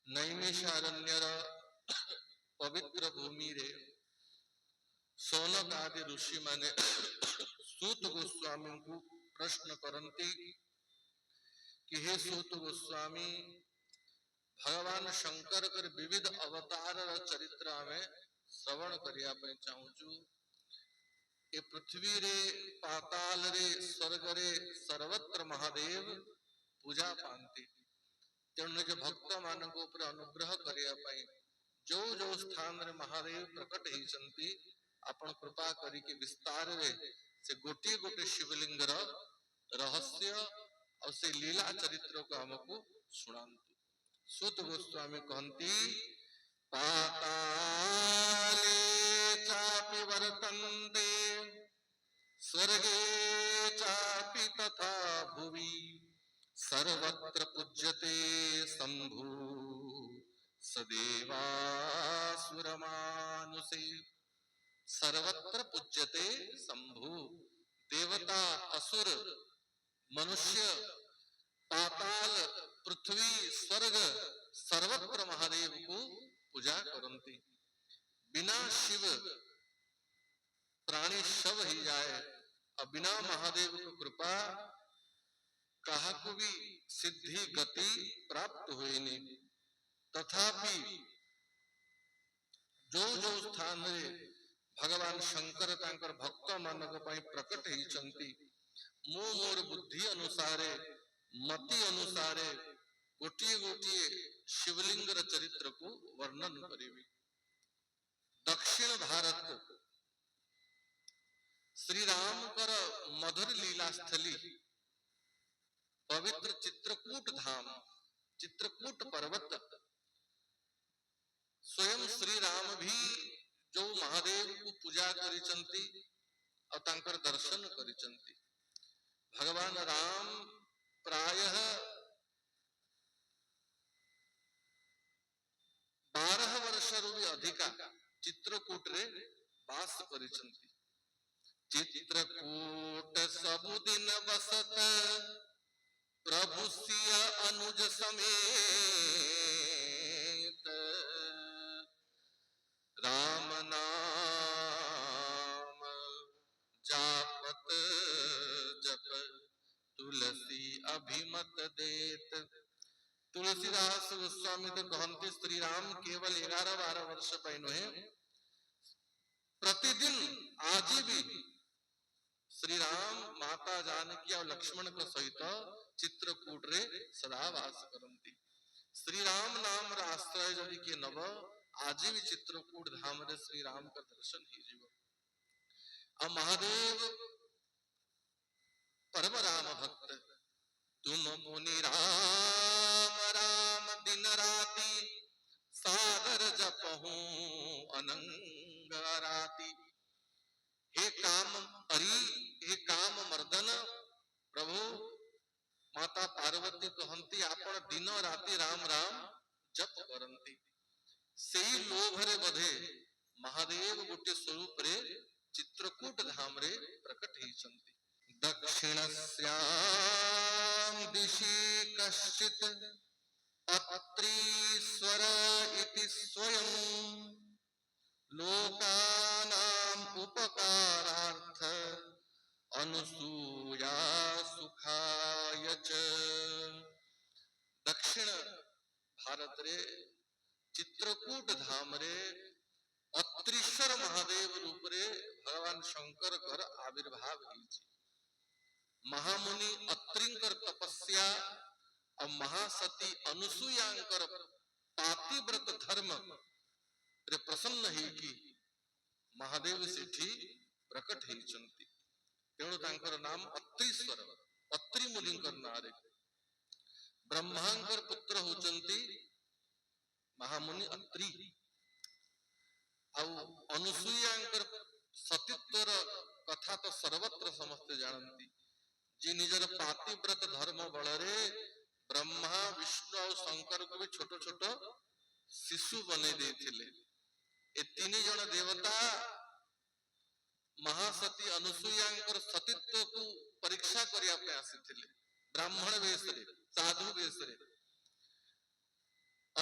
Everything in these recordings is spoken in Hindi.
नैमिषारण्यर पवित्र भूमि रे सोनक आदि ऋषि माने सूत गोस्वामी को प्रश्न करती कि हे सूत गोस्वामी भगवान शंकर कर विविध अवतार चरित्र आमे श्रवण करिया पे चाहूचु। ए पृथ्वी रे पाताल रे स्वर्ग रे सर्वत्र महादेव पूजा पाती तेणु निज भक्त मान ऊपर अनुग्रह करिया पे जो जो स्थान रे महादेव प्रकट होइचंती आपण कृपा करी के विस्तार रे से गोटे गोटे शिवलिंग रहस्य और से लीला चरित्र को हमको सुनांतु। सूत गोस्वामी कहती पाताले चापि वर्तन्ते स्वर्गे चापि तथा भुवि सर्वत्र पूज्यते शंभु सदेवासुरमानुषे। सर्वत्र पूज्यते शंभु देवता असुर मनुष्य पाताल पृथ्वी स्वर्ग सर्वत्र महादेव को पूजा करती। बिना शिव प्राणी शव ही जाए और बिना महादेव को कृपा कहा को भी सिद्धि गति प्राप्त हुई नहीं। तथापि जो जो स्थान रे भगवान शंकर तांकर भक्त मानक पई प्रकट होइचंती मो मोर बुद्धि अनुसारे मति अनुसारे गोटिए गोटिए शिवलिंग चरित्र को वर्णन करेवी। दक्षिण भारत श्री राम कर मधुर लीला स्थली पवित्र चित्रकूट धाम चित्रकूट पर्वत स्वयं श्री राम भी जो महादेव को पूजा करिचंती और तांकर दर्शन करिचंती। भगवान राम प्रायः 12 वर्ष भी अधिका चित्रकूट रे वास करिचंती। चित्रकूट सबुदिन बसत प्रभु सिया अनुज समेत राम नाम जापत जप तुलसी अभिमत देत। तुलसीदास गोस्वामी तो कहते श्री राम केवल 11-12 वर्ष पैनो है प्रतिदिन आज भी श्री राम माता जानकी और लक्ष्मण के सहित चित्रकूट रे सदा वास करती। श्री राम नाम आश्रय जदि के नव आज भी चित्रकूट धाम रे श्री राम का दर्शन ही जीव। अब महादेव परम राम भक्त तुम मुनि राम राम दिन राति सादर जपहु अनंग राति। हे काम हरि हे काम मर्दन प्रभु माता पार्वती कहती आपण दिन राति राम राम जप करती। सेई लोभ रे बधे महादेव गोटे स्वरूप रे चित्रकूट धाम रे प्रकट होइचंती। दक्षिणस्यां दिशि कश्चित् अत्रीश्वर इति स्वयं लोकानां उपकारार्थ अनुसूया सुखाय च। दक्षिण भारत रे चित्रकूट धाम रे अत्रीश्वर महादेव रूप रे भगवान शंकर कर आविर्भाव होइछि। महामुनि अत्रिंकर तपस्या और महासती अनुसूयांकर पातिव्रत धर्म रे प्रसन्न है कि महादेव सेठी प्रकट होइचंती। तेणु तांकर नाम अत्रीश्वर अत्रि मुनिंकर नारे। ब्रह्मांकर पुत्र होचंती महामुनि अत्रि आउ अनुसूयांकर सतीत्वर कथा तो सर्वत्र समस्ते जानती। जे निजर पातिव्रत धर्म बलरे ब्रह्मा विष्णु और शंकर को भी छोट छोट शिशु बने देथिले। ए तीन जन देवता महासती अनुसूयांकर सतीत्व को परीक्षा करिया पे आसीथिले ब्राह्मण वेश रे साधु वेश रे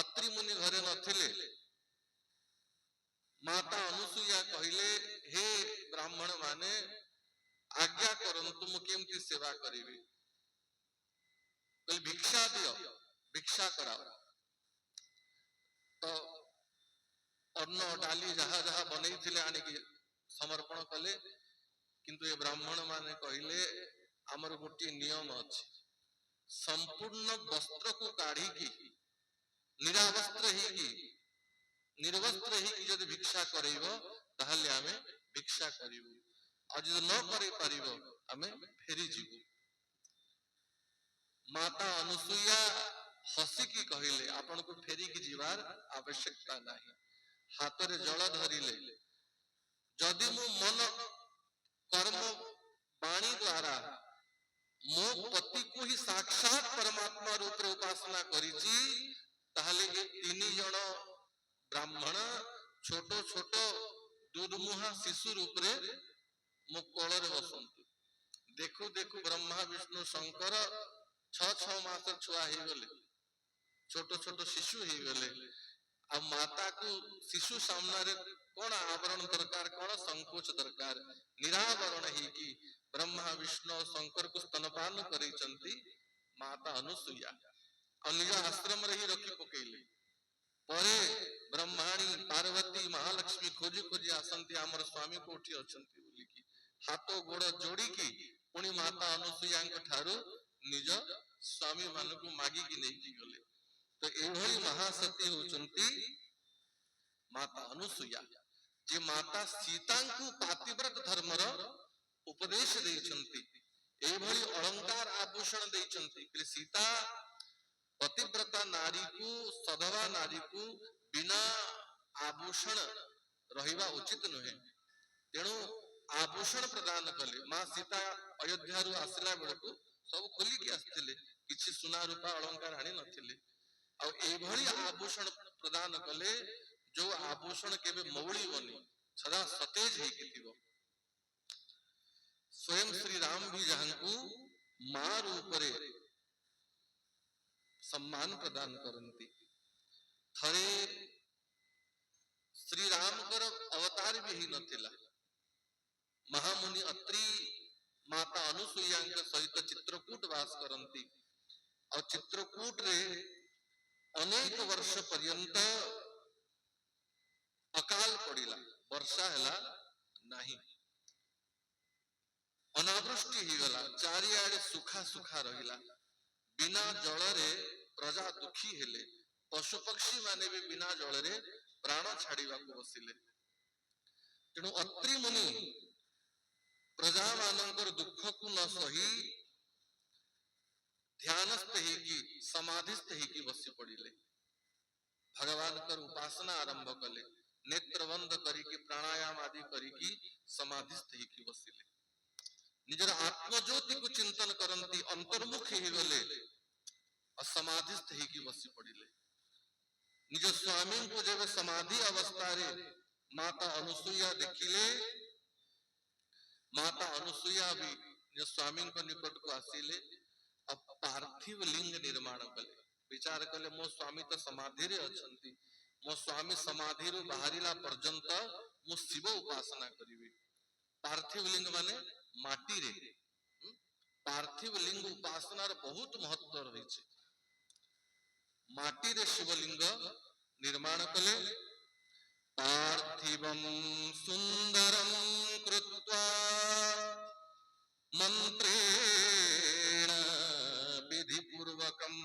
अत्रि मुनि घरे नथिले माता अनुसुईया कहले हे ब्राह्मण माने आज्ञा करंतु मु केमती सेवा करिवि भिक्षा दियो भिक्षा कराओ तो अन्न डाली जहा जहा बनै थिले आनिकी समर्पण कले किंतु ये ब्राह्मण माने कहले आमर गोटे नियम अछि संपूर्ण वस्त्र को काढ़ी की निरावस्त्र ही की निर्वस्त्र ही की जदि भिक्षा करैबो ताहले आमे भिक्षा करिवु आ जदि न करै परिबो आमे फेरी जीवु माता अनुसुईया हसी की कहले आपण को फेरी की जीवार आवश्यकता नाही हाथ रे जल धरिले जदि मु मन कर्म वाणी द्वारा मो पति को ही साक्षात परमात्मा रूप रे उपासना करिछि ताहले ए तीन जण ब्राह्मण छोटो छोटो दूधमुहा शिशु रूप रे मो कोल रे बसंतु देखु देखु ब्रह्मा विष्णु शंकर 6 मास छुआ ही गले छोटो छोटो शिशु ही गले अब माता को शिशु सामने रे कोन आवरण दरकार कोन संकोच दरकार निरावरण ही की ब्रह्मा विष्णु शंकर को स्तनपान करिसंती माता अनुसुईया निज आश्रम रे ही रखी पकेले परे ब्रह्माणी पार्वती महालक्ष्मी खोजी खोजी आसंती आमर स्वामी कोठी अछंती बोली की हाथ गोड़ जोड़ी की पुणी माता अनुसुईया ठारू निज स्वामी मान को मागी की नहीं की गले तो एभली महासती होचंती माता अनुसुईया जे माता सीता को पातिव्रत धर्मर उपदेश देइछंती एभली अलंकार आभूषण देइछंती सीता पतिव्रता नारी को सधवा नारी को बिना आभूषण रहिबा उचित नुहे तेणु आभूषण प्रदान कले मां सीता अयोध्या रु आसला बेलकू सब खोली के आस्थिले किछि सुना रूपा अलंकार आनी नथिले आ एभली आभूषण प्रदान कले जो आभूषण केबे मौली बनी सदा सतेज हे किथिबो स्वयं श्री राम भी जहांकू मां रूप रे सम्मान प्रदान करंती थरे श्री राम कर अवतार भी ही नथिला महामुनि अत्रि माता अनुसुईया सहित चित्रकूट वास करंती और चित्रकूट रे अनेक वर्ष पर्यंत अकाल पड़िला वर्षा हैला नाही अनावृष्टि ही गला चारियाडे सुखा सुखा रहिला बिना जल रे प्रजा दुखी हेले पशु पक्षी माने भी बिना जल रे प्राण छाड़ीवा को बसिले तेणु अत्रि मुनि प्रजा मानकर दुख को न सही ध्यानस्थ ही की समाधिस्थ ही की बसी पड़िले भगवान कर उपासना आरंभ कले नेत्र बंद करी की प्राणायाम आदि करी की समाधिस्थ ही की बसिले निजर आत्मज्योति को चिंतन करंती अंतर्मुख ही गले समाधिस्थ ही की बसी पड़िले निज स्वामी को जब समाधि अवस्था रे माता अनुसुईया देखिले माता अनुसुईया भी निज स्वामी को निकट को आसिले अब पार्थिव लिंग निर्माण कले विचार कले मो स्वामी तो समाधि रे अछंती मो स्वामी समाधि रो बाहरिला पर्यंत मो शिव उपासना करिवे पार्थिव लिंग माने माटी रे पार्थिव लिंग उपासना रे बहुत महत्व रही छे माटी रे शिवलिंग निर्माण कले पार्थिवं सुंदरं कृत्वा मंत्रेण विधि पूर्वकं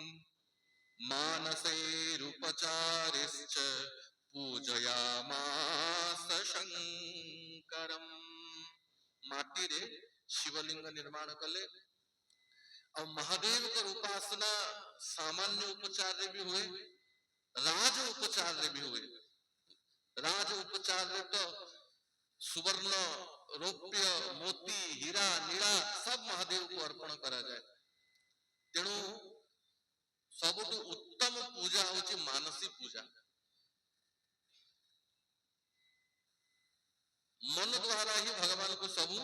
मानसैरुपचारिश्च पूजयामास शंकरम माटी रे शिवलिंग निर्माण कले और महादेव का उपासना सामान्य उपचार रे भी हुए राज उपचार रे भी हुए राज उपचार रे तो सुवर्ण रौप्य मोती हीरा नीला सब महादेव को अर्पण करा जाए तेणु सबुठु उत्तम पूजा होची मानसी पूजा मन द्वारा ही भगवान को सबु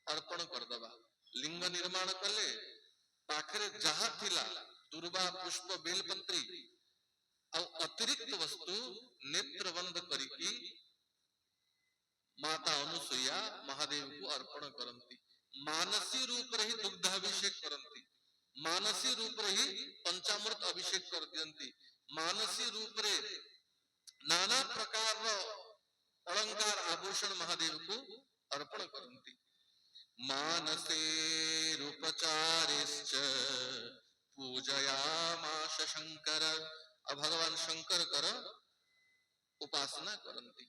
अर्पण कर दबा लिंग निर्माण कले पाखरे जहा थिला दुर्वा पुष्प बेलपत्री और माता अनुसुईया महादेव को अर्पण करती। मानसी रूप रे ही दुग्धाभिषेक करती, मानसी रूप रे ही पंचामृत अभिषेक कर दियंती, मानसी रूप रे नाना प्रकार अलंकार आभूषण महादेव को अर्पण करती। मानसे रूपचारिश्च पूजयामास शंकर। भगवान शंकर कर उपासना करती।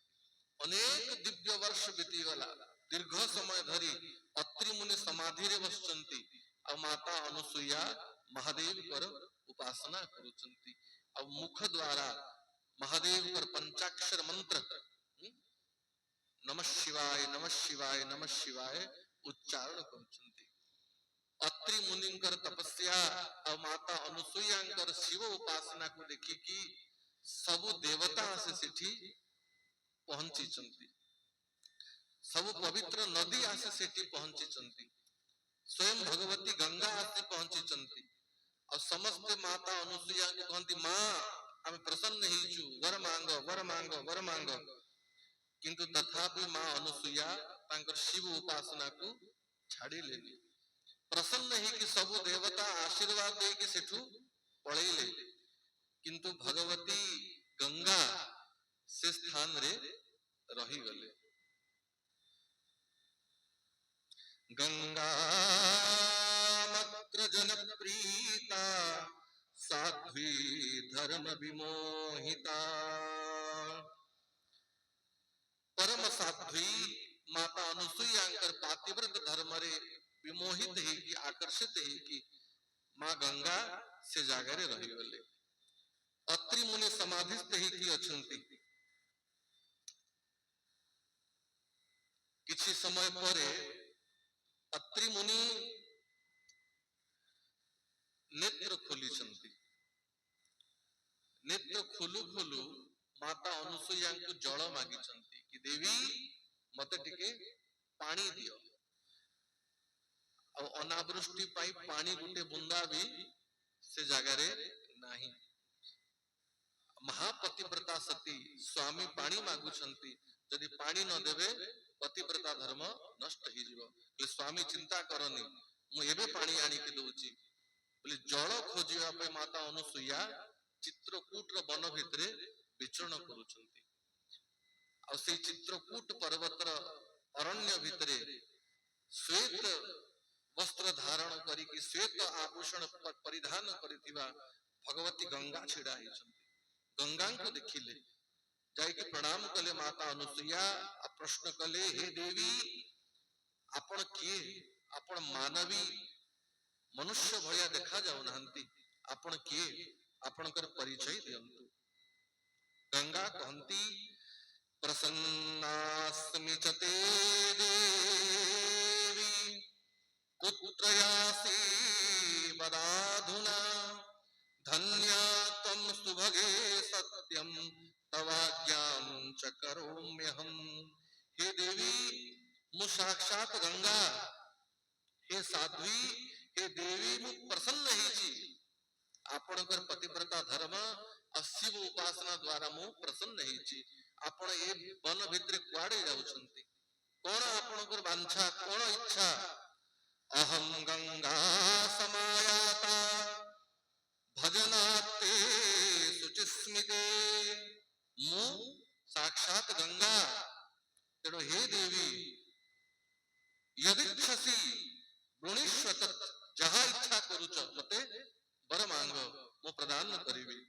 अनेक दिव्य वर्ष बीतीगला, दीर्घ समय धरी अत्रि मुनि समाधि रे बसचंती और माता अनुसुईया महादेव कर उपासना करुचंती। और मुख द्वारा महादेव कर पंचाक्षर मंत्र नमः शिवाय नमः शिवाय नमः शिवाय उच्चारण करुचंती। अत्रि मुनिंकर तपस्या और माता अनुसुईयांकर शिव उपासना को देखी कि सब देवता से सिठी पहुंची चंती, सब पवित्र नदी आसे सेठी पहुंची चंती, स्वयं भगवती गंगा आसे पहुंची चंती और समस्त माता अनुसुईया को कहती मां आम प्रसन्न हिचु वर मांग वर मांग वर मांग। किंतु तथापि मां अनुसुईया तांकर शिव उपासना को छाड़ी लेली। प्रसन्न ही कि सब देवता आशीर्वाद दे कि सेठू पळैले, किंतु भगवती गंगा से स्थान रे रही गले। गंगा मत्र जन प्रीता साध्वी धर्म विमोहिता। परम साध्वी माता अनुसुईयांकर पातिव्रत धर्म रे विमोहित है कि आकर्षित है कि मां गंगा से जागरे रही गले। अत्रि मुनि समाधिस्थ ही कि अछंती। किछि समय परे अत्रि मुनि नेत्र खोली चंती। नेत्र खोलु खोलु माता अनुसुईया को जल मागी चंती कि देवी मते टिके पानी दियो। और अनावृष्टि पाई पानी गुटे बुंदा भी से जगह रे नाही। महापतिव्रता सती स्वामी पानी मागु छंती, यदि पानी न देवे पतिव्रता धर्म नष्ट ही जीव। स्वामी चिंता करनी मु एबे पानी आनी के दउची बोले जल खोजिया पे माता अनुसुईया चित्रकूट रो वन भितरे विचरण करूछंती। और से चित्रकूट पर्वत रो अरण्य भितरे श्वेत वस्त्र धारण करी कि श्वेत आभूषण परिधान करिथिबा भगवती गंगा छिड़ा हिचंती। गंगा को देखिले जाय कि प्रणाम कले माता अनुसुईया प्रश्न कले हे देवी आपण किए, आपण मानवी मनुष्य भया देखा जाऊ नांती, आपण किए आपणकर परिचय दियंतु। गंगा कहंती प्रसन्नास्मि च ते देवी कुत्र यासि वदाधुना धन्या त्वं सुभगे सत्यं तवाज्ञां च करोम्यहम्। हे देवी मु साक्षात गंगा, हे साध्वी, हे देवी मु प्रसन्न हेची आपणकर पतिव्रता धर्म और शिव उपासना द्वारा मु प्रसन्न हेची। आपण ए वन भितर कुआडे जाउछंती, कोन आपणकर वांछा कोन इच्छा? अहम गंगा समायाता भजनाते शुचिस्मिते। मु साक्षात गंगा, तेणु हे देवी यदिच्छसि वृणीष्व तत्, जहा इच्छा करूच मते वर मांग मु प्रदान करिबी।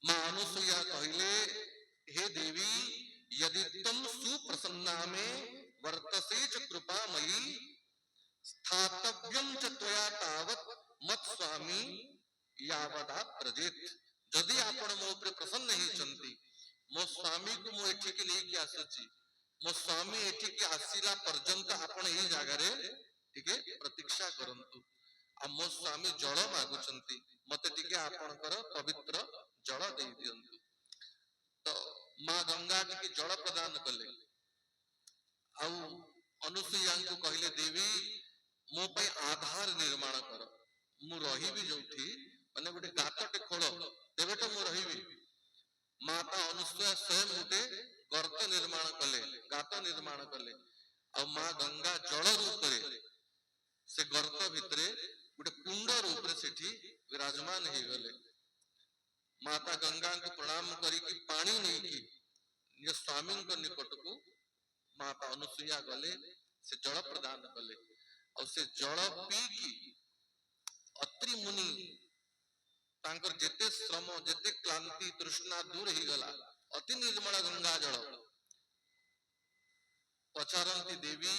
मां अनुसुईया कहिले हे देवी यदि तुम सुप्रसन्ना में वर्तसे च कृपामयी स्थातव्यं च त्वया तावत् मत् स्वामी यावदा प्रजेत। यदि आपण मो ऊपर प्रसन्न ही चंती मो स्वामी को मो एठी के लेके आसची, मो स्वामी एठी के आसीला पर्यंत आपण एही जागा रे टिके प्रतीक्षा करंतु। आ मो स्वामी जल मागुचंती मते टिके आपणकर पवित्र जल दे दियंतु। तो मां गंगा टिके जल प्रदान कले आउ अनुसुईया को कहले देवी मो पे आधार निर्माण कर, मु रहिबी जोठी माने गोटे गातटे खोल तेबे तो मु रहिबी। माता अनुसुईया अनुसूया स्वयं गोटे गर्त निर्माण कले, गात निर्माण कले आ माँ गंगा जल रूप से गर्त भितरे गोटे कुंड रूप से विराजमान हो गले। माता गंगा को प्रणाम करिकी पानी नहीं की निज स्वामी निकट को माता अनुसूया गले से जल प्रदान कले और से जल पी की अत्रि मुनि तांकर जेते श्रम जेते क्लांति तृष्णा दूर ही गला। अति निर्मल गंगा जल पचारंती देवी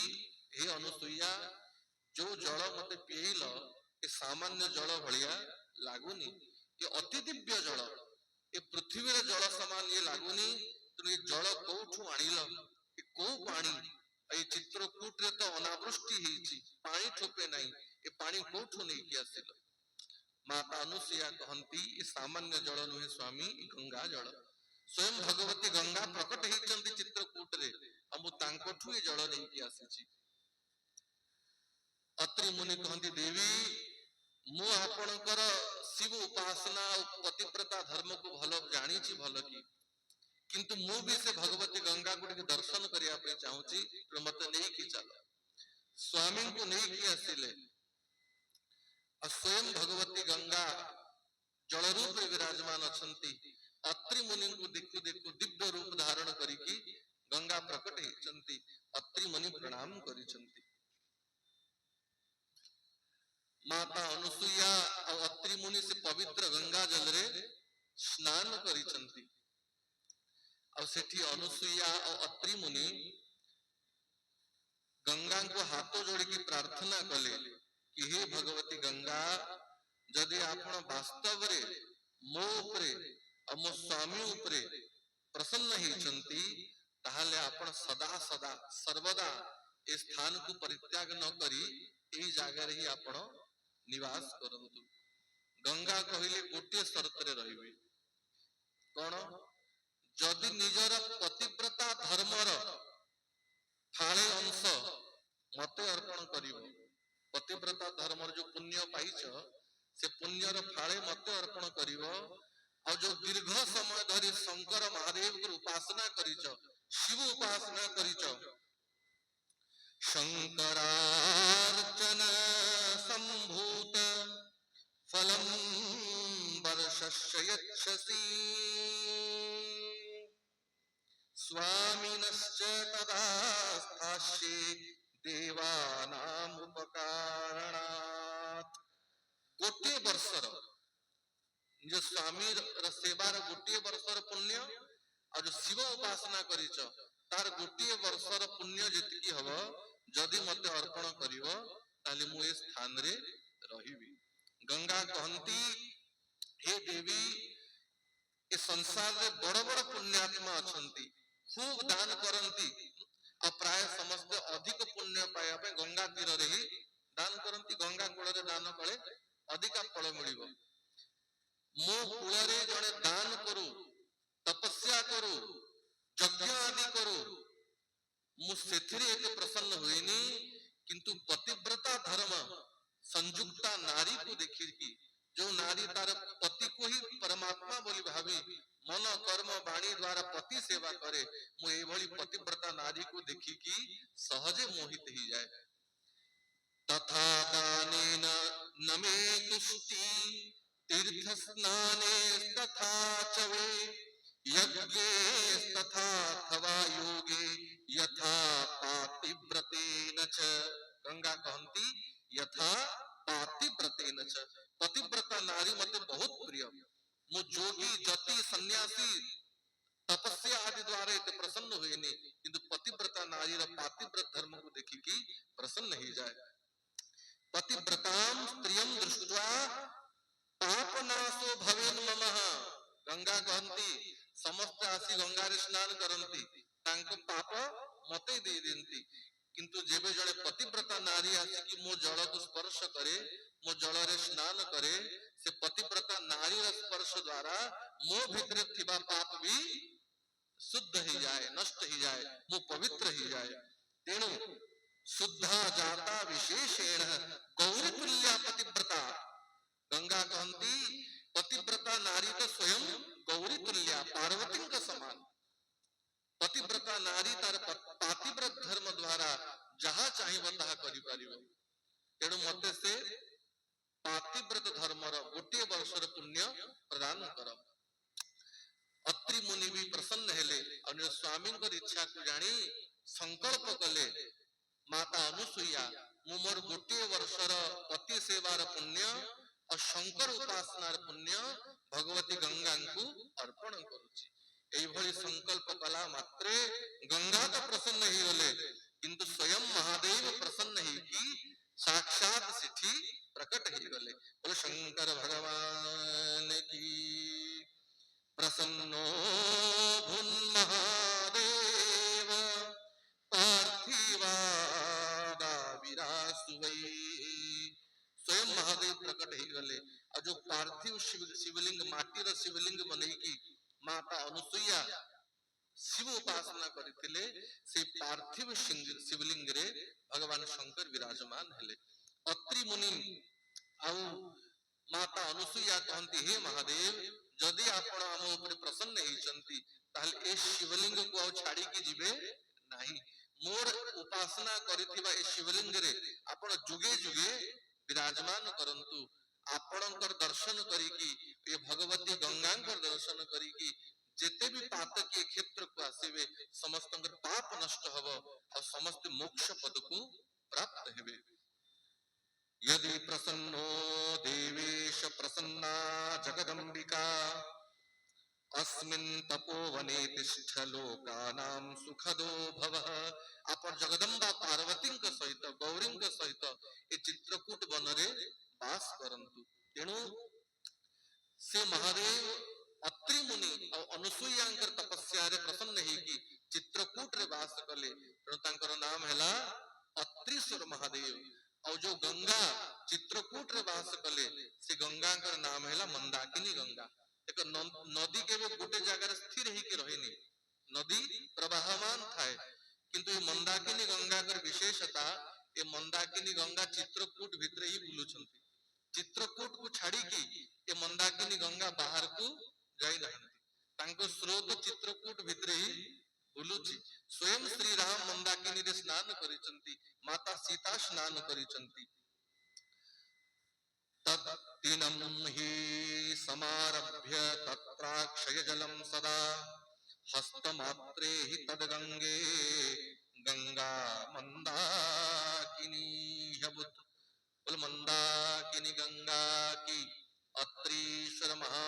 हे अनुसूया जो जल मते पील ये सामान्य जल भलिया लागुनी, ये अति दिव्य जल, ये पृथ्वी जल समान ये लागुनी। तो ये जल कोठू आनिल, ये को पानी ये चित्रकूट रे तो अनावृष्टि ही पानी ठोपे नहीं, ये पानी कोठू नहीं किया सिल। माता अनुसूया कहती ये सामान्य जल नुहे स्वामी, गंगा जल स्वयं भगवती गंगा प्रकट होती चित्रकूट रे हमु तांकोठू ये जल नहीं किया आसी। अत्रि मुनि कहती देवी मु आपणकर शिव उपासना और पतिव्रता धर्म को भल जानी भल की, किंतु मु भी से भगवती गंगा को दर्शन करिया पे चाहूची, तो मत नहीं कि चल स्वामी को नहीं कि आसिले स्वयं भगवती गंगा जल रूप विराजमान अछंती। अत्रि मुनि को देखु देखु दिव्य रूप धारण करिकी गंगा प्रकट होती। अत्रि मुनि प्रणाम करिसंती। माता अनुसूया और अत्रि मुनि से पवित्र गंगा जल रे स्नान करिसंती। और सेठी अनुसूया और अत्रि मुनि गंगा को हाथों जोड़ की प्रार्थना कले कि हे भगवती गंगा जदि आपण वास्तव रे मो उपरे और मो स्वामी उपरे प्रसन्न होइचंती ताहले आपण सदा सदा सर्वदा ए स्थान को परित्याग न करी एही जागा रे ही आपण निवास करंतु। गंगा कहिले गोटे शर्त रे रहिबे कोन, जदि निजर पतिव्रता धर्मर फाळे अंश मते अर्पण करिवो, पतिव्रता धर्मर जो पुण्य पाइछ से पुण्यर फाळे मते अर्पण करिवो और जो दीर्घ समय धरि शंकर महादेव की उपासना करिछ, शिव उपासना करिछ, शंकरार्चन संभूत फलम वर्षस्य यच्छसि स्वामिनश्च तदा स्थास्ये देवानाम उपकारणात्। गोटे वर्षर जो स्वामी सेवार गोटे वर्षर पुण्य और जो शिव उपासना करिछ तार गोटे वर्षर पुण्य जेतिकी हबो जदि मते अर्पण करिवो ताले मु ए स्थान रे रहिबी। गंगा कहंती हे देवी ए संसार रे बड़ बड़ पुण्यात्मा अछंती, खूब दान करंती और प्राय समस्त अधिक पुण्य पाया पे गंगा तीर रे ही दान करंती। गंगा कूल रे दान कले अधिक फल मिलिबो। मो कूल रे जणे दान करू, तपस्या करू, यज्ञ आदि करू, मु सेथिरे एते प्रसन्न होइनी, किंतु पतिव्रता धर्म संयुक्ता नारी को देखी की जो नारी तार पति को ही परमात्मा बोली भावी मन कर्म वाणी द्वारा पति सेवा करे, मु ए भली पतिव्रता नारी को देखी की सहजे मोहित ही जाए। तथा दानेन नमे तुष्टि तीर्थ स्नाने तथा चवे यज्ञे तथा अथवा योगे यथा पातिव्रतेन च। गंगा कहंती यथा पातिव्रतेन च, पतिव्रता नारी मते बहुत प्रिय। मु जोगी जति सन्यासी तपस्या आदि द्वारा इते प्रसन्न होइनी, किंतु पतिव्रता नारी रा पातिव्रत धर्म को देखी की प्रसन्न ही जाए। पतिव्रताम स्त्रियम दृष्ट्वा पापनाशो भवेन ममः। गंगा कहंती समस्त आसी गंगा रे स्नान करंती तांको पाप मते दे देंती, किंतु जेबे जड़े पतिव्रता नारी आसी कि मो जल को स्पर्श करे, मो जल रे स्नान करे, से पतिव्रता नारी रा स्पर्श द्वारा मो भितरे थिबा पाप भी शुद्ध ही जाए, नष्ट ही जाए, मो पवित्र ही जाए। तेणु शुद्धा जाता विशेषेण गौरी तुल्या पतिव्रता। गंगा कहंती पतिव्रता नारी तो स्वयं गौरी तुल्या पार्वती का समान पतिव्रता नारी तार पातिव्रत धर्म द्वारा जहा चाहिए ताहा करि परिबो तेणु मते से पातिव्रत धर्मर गोटे वर्षर पुण्य प्रदान कर अत्रि मुनि भी प्रसन्न हेले अन्य स्वामी इच्छा को जानी संकल्प कले माता अनुसुईया मु मोर गोटे वर्षर पति सेवार पुण्य और शंकर उपासनार पुण्य भगवती गंगा को अर्पण करुछि एई भली संकल्प कला मात्रे गंगा तो प्रसन्न ही गले किंतु स्वयं महादेव प्रसन्न ही की साक्षात सिद्धि प्रकट ही गले बोले शंकर भगवान की प्रसन्नो भुन महादेव पार्थिवादा विरासुवै स्वयं महादेव प्रकट ही गले और जो पार्थिव शिवलिंग माटीर शिवलिंग बनैकी माता अनुसुईया शिव उपासना करथिले से पार्थिव शिवलिंग रे भगवान शंकर विराजमान हेले अत्रि मुनि आउ माता अनुसुईया कहती हे महादेव जदि आपण आम ऊपर प्रसन्न होइचंती ताहले ए शिवलिंग को आ छाड़ी के जिवे नाही मोर उपासना करिथिबा ए शिवलिंग रे आपण जुगे जुगे विराजमान करंतु आपणकर दर्शन करिकी ए भगवती गंगांकर दर्शन करिकी जेते भी पातकीय क्षेत्र को आसीबे समस्त पाप नष्ट हबो और समस्त मोक्ष पद को प्राप्त हेबे यदि प्रसन्नो देवेश प्रसन्ना जगदंबिका अस्मिन् तपोवने तिष्ठ लोकानां सुखदो भवः आपण जगदंबा पार्वती सहित गौरी सहित ए चित्रकूट वन रे वास करंतु तेणु से महादेव अत्रि मुनि और अनुसुईया तपस्या रे प्रसन्न ही की चित्रकूट रे वास कले तेणु तांकर नाम हैला अत्रीश्वर महादेव और जो गंगा चित्रकूट रे वास कले से गंगा का नाम हैला मंदाकिनी गंगा एक नदी के गोटे जगह स्थिर ही के रहेनी नदी प्रवाहमान थाए किंतु ये मंदाकिनी गंगा कर विशेषता ये मंदाकिनी गंगा चित्रकूट भितर ही बुलुछंती चित्रकूट को छाड़ी की ये मंदाकिनी गंगा बाहर को जाई नहीं तांको स्रोत चित्रकूट भितर ही बुलुची स्वयं श्री राम मंदाकिनी रे स्नान करिसंती माता सीता स्नान करिसंती तत्तिनं हि समारभ्य तत्राक्षय जलम सदा हस्तमात्रे हि तद्गंगे गंगा मंदाकिनी हबुत बोल मंदाकिनी गंगा की अत्रीश्वर महा